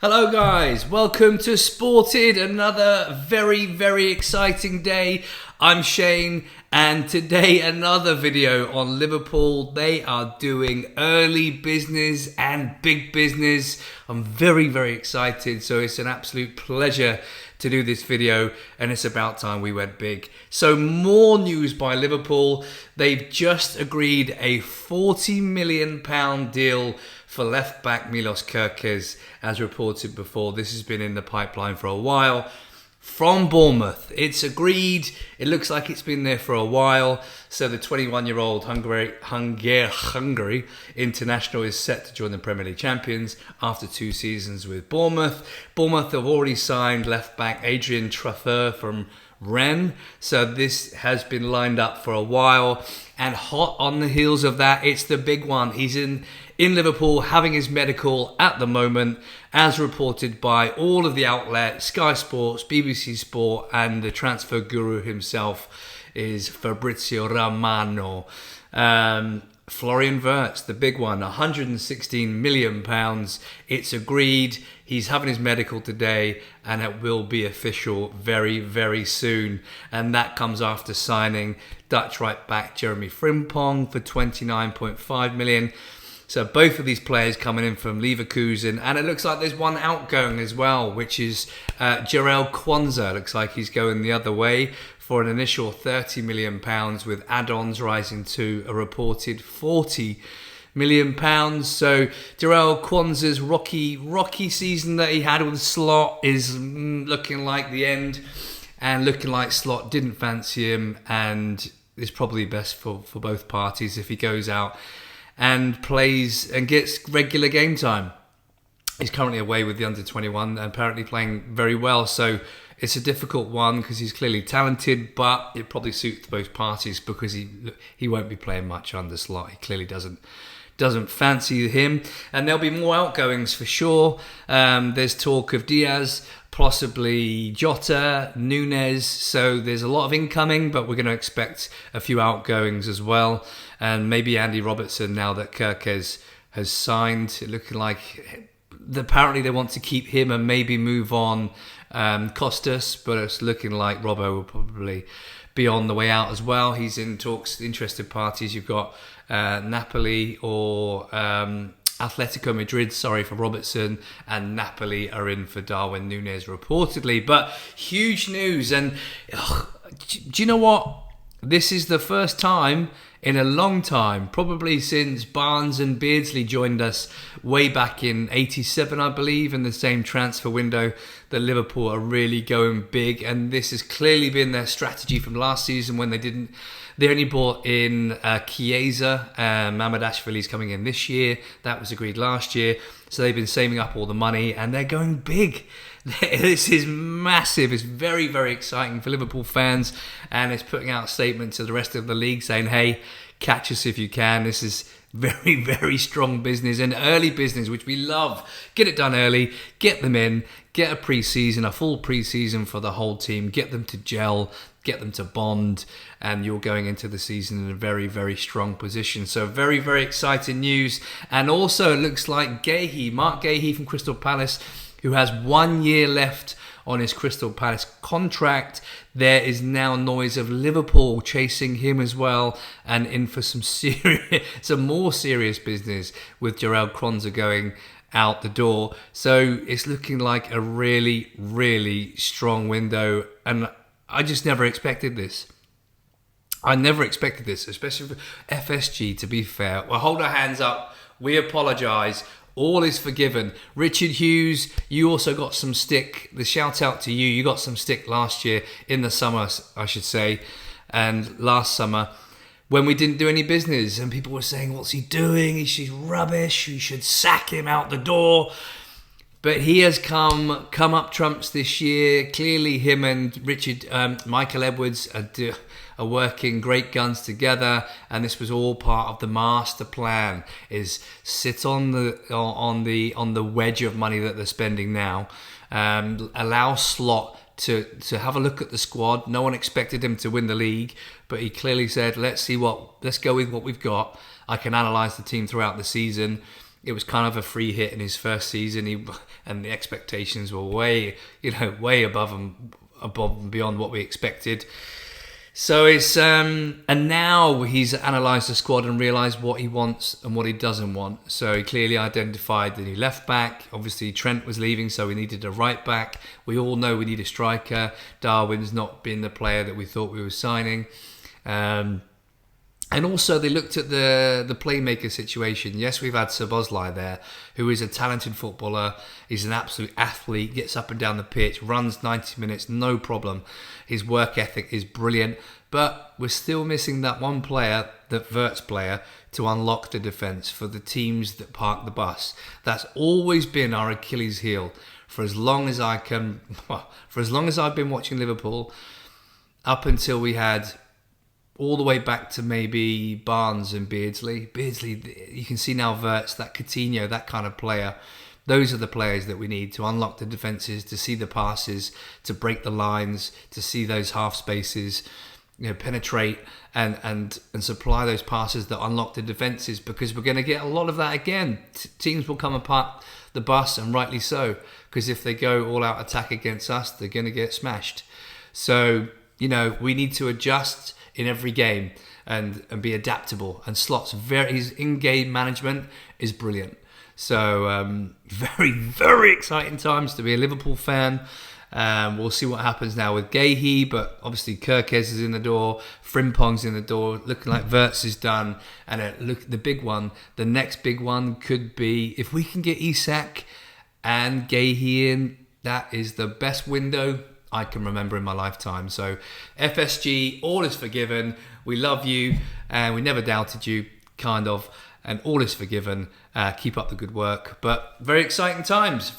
Hello guys, welcome to Sported, another very exciting day. I'm Shane and today another video on Liverpool. They are doing early business and big business. I'm very excited, so it's an absolute pleasure to do this video and it's about time we went big. So more news by Liverpool. They've just agreed a £40 million deal for left back Milos Kerkez, as reported before. This has been in the pipeline for a while. From Bournemouth, it's agreed. It looks like it's been there for a while. So the 21-year-old Hungary international is set to join the Premier League champions after 2 seasons with Bournemouth. Bournemouth have already signed left back Adrien Traffeur from Rennes. So this has been lined up for a while. And hot on the heels of that, it's the big one. He's in Liverpool having his medical at the moment, as reported by all of the outlets, Sky Sports, BBC Sport, and the transfer guru himself is Fabrizio Romano. Florian Wirtz, the big one, £116 million. It's agreed. He's having his medical today and it will be official very soon. And that comes after signing Dutch right back Jeremy Frimpong for £29.5 million. So both of these players coming in from Leverkusen, and it looks like there's one outgoing as well, which is Jarell Quansah. Looks like he's going the other way for an initial £30 million, with add-ons rising to a reported £40 million. So Jarell Quansah's rocky season that he had with Slot is looking like the end, and looking like Slot didn't fancy him, and it's probably best for both parties if he goes out and plays and gets regular game time. He's currently away with the under-21 and apparently playing very well. So it's a difficult one because he's clearly talented, but it probably suits both parties because he won't be playing much under Slot. He clearly doesn't fancy him. And there'll be more outgoings for sure. There's talk of Diaz, possibly Jota, Nunez. So there's a lot of incoming, but we're going to expect a few outgoings as well. And maybe Andy Robertson now that Kerkez has signed. It looking like apparently they want to keep him and maybe move on Costas, but it's looking like Robbo will probably be on the way out as well. He's in talks, interested parties. You've got Napoli or Atletico Madrid, for Robertson, and Napoli are in for Darwin Nunez reportedly. But huge news, and do you know what? This is the first time in a long time, probably since Barnes and Beardsley joined us way back in '87, I believe, in the same transfer window, that Liverpool are really going big. And this has clearly been their strategy from last season when they only brought in Chiesa. Mamardashvili's coming in this year. That was agreed last year. So they've been saving up all the money and they're going big. This is massive. It's very exciting for Liverpool fans, and it's putting out a statement to the rest of the league saying, hey, catch us if you can. This is very strong business and early business, which we love. Get it done early, get them in, get a full pre-season for the whole team, get them to gel, get them to bond, and you're going into the season in a very strong position. So very exciting news. And also it looks like Mark Gahey from Crystal Palace, who has 1 year left on his Crystal Palace contract. There is now noise of Liverpool chasing him as well, and in for some more serious business with Jarell Quansah going out the door. So it's looking like a really strong window, and I just never expected this. I never expected this, especially for FSG, to be fair. Well, hold our hands up. We apologise. All is forgiven. Richard Hughes, you also got some stick. The shout out to you. You got some stick last year, in the summer, I should say, and last summer, when we didn't do any business and people were saying, what's he doing? He's rubbish. You should sack him out the door. But he has come up trumps this year. Clearly him and Michael Edwards are working great guns together, and this was all part of the master plan, is sit on the wedge of money that they're spending now, allow Slot to have a look at the squad. No one expected him to win the league, but he clearly said, let's go with what we've got. I can analyse the team throughout the season, it was kind of a free hit in his first season, and the expectations were way above and beyond what we expected. So it's and now he's analysed the squad and realised what he wants and what he doesn't want. So he clearly identified the new left back. Obviously Trent was leaving, so we needed a right back. We all know we need a striker. Darwin's not been the player that we thought we were signing. And also they looked at the playmaker situation. Yes, we've had Szoboszlai there, who is a talented footballer. He's an absolute athlete, gets up and down the pitch, runs 90 minutes, no problem. His work ethic is brilliant. But we're still missing that one player, that Wirtz player, to unlock the defence for the teams that park the bus. That's always been our Achilles heel for as long as I've been watching Liverpool, up until we had all the way back to maybe Barnes and Beardsley. You can see now Wirtz, that Coutinho, that kind of player. Those are the players that we need to unlock the defences, to see the passes, to break the lines, to see those half spaces, penetrate and supply those passes that unlock the defences, because we're going to get a lot of that again. Teams will come apart the bus, and rightly so, because if they go all out attack against us, they're going to get smashed. So, we need to adjust in every game and be adaptable, and Slot's his in-game management is brilliant. So very, very exciting times to be a Liverpool fan. We'll see what happens now with Gahey, but obviously Kerkez is in the door, Frimpong's in the door, looking like Wirtz is done, and the next big one could be, if we can get Isak and Gahey in, that is the best window I can remember in my lifetime. So FSG, all is forgiven. We love you, and we never doubted you, kind of, and all is forgiven. Keep up the good work. But very exciting times.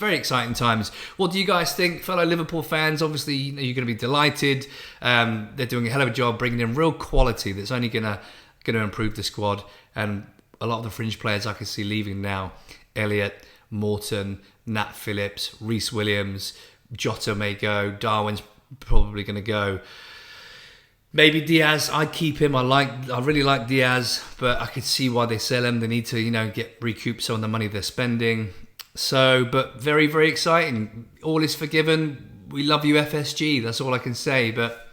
What do you guys think, fellow Liverpool fans? Obviously, you're going to be delighted. They're doing a hell of a job bringing in real quality that's only going to improve the squad. And a lot of the fringe players I can see leaving now: Elliott, Morton, Nat Phillips, Reece Williams. Jota may go. Darwin's probably going to go. Maybe Diaz. I'd keep him. I really like Diaz, but I could see why they sell him. They need to, recoup some of the money they're spending. So, but very, very exciting. All is forgiven. We love you, FSG. That's all I can say. But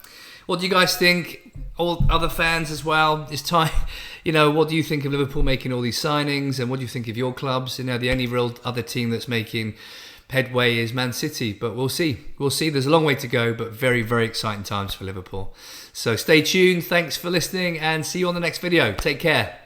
what do you guys think? All other fans as well. It's time. What do you think of Liverpool making all these signings, and what do you think of your clubs? The only real other team that's making headway is Man City, but we'll see. There's a long way to go, but very, very exciting times for Liverpool. So stay tuned. Thanks for listening, and see you on the next video. Take care.